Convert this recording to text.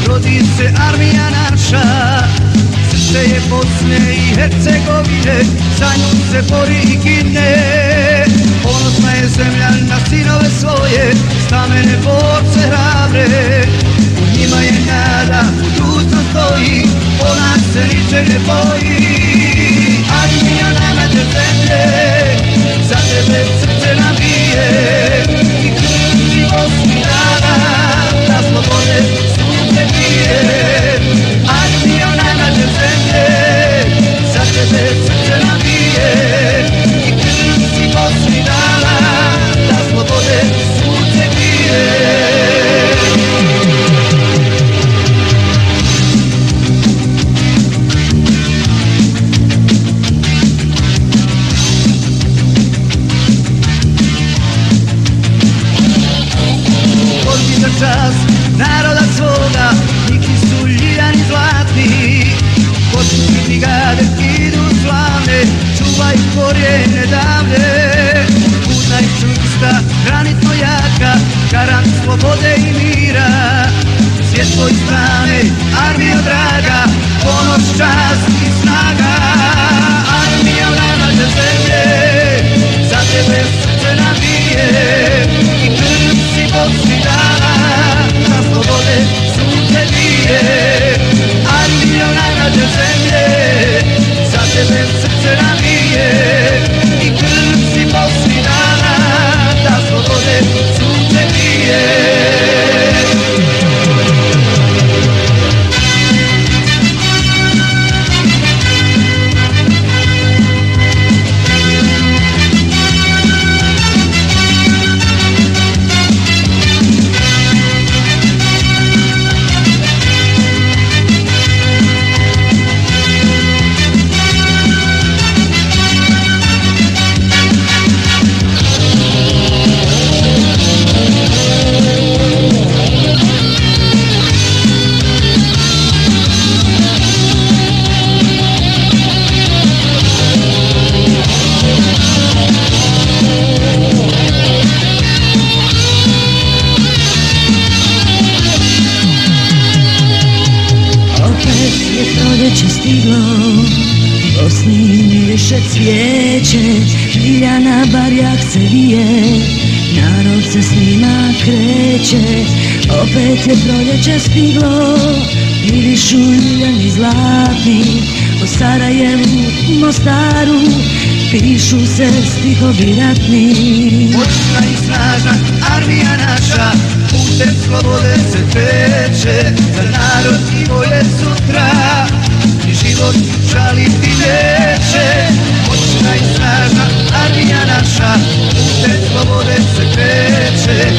rodi se armija naša. Srce je Bosne i Hercegovine, za nju se bori i gine. Ponosna je zemlja na sinove svoje, stamene borce hrabre. U njima je nada, budućnost stoji, ona se ničeg ne boji. Armija najmlađe zemlje, za tebe srce nam bije. I krv život mi dana, da slobode sunce bije. Armija najmlađe zemlje, za tebe srce nam bije. I krv život mi dana, da slobode sunce bije. Čast naroda svoga, neki su ljiljani zlatni. Početni brigade idu slavne, čuvaj korijene davne. Putna i čvrsta, granitno jaka, garant slobode i mira. Svjetlo i strane, armijo draga, ponos, čast i snaga. Armijo najmlađe zemlje, za tebe srce nam bije. I krv si Bosni dana, za slobode sunce bije. Armijo najmlađe zemlje, za tebe srce nam bije. I krv si Bosni dana, za slobode sunce bije. Proljeće stiglo, Bosni miriše cvijeće, ljiljana barjak se vije, narod se s njima kreće. Opet je proljeće stiglo, mirišu ljiljani zlatni, o Sarajevu, Mostaru, pišu se stihovi ratni. Moćna i snažna armija naša, putem slobode se kreće, za narod i bolje sutra, i život žaliti neće. Moćna i snažna armija naša, putem slobode se kreće,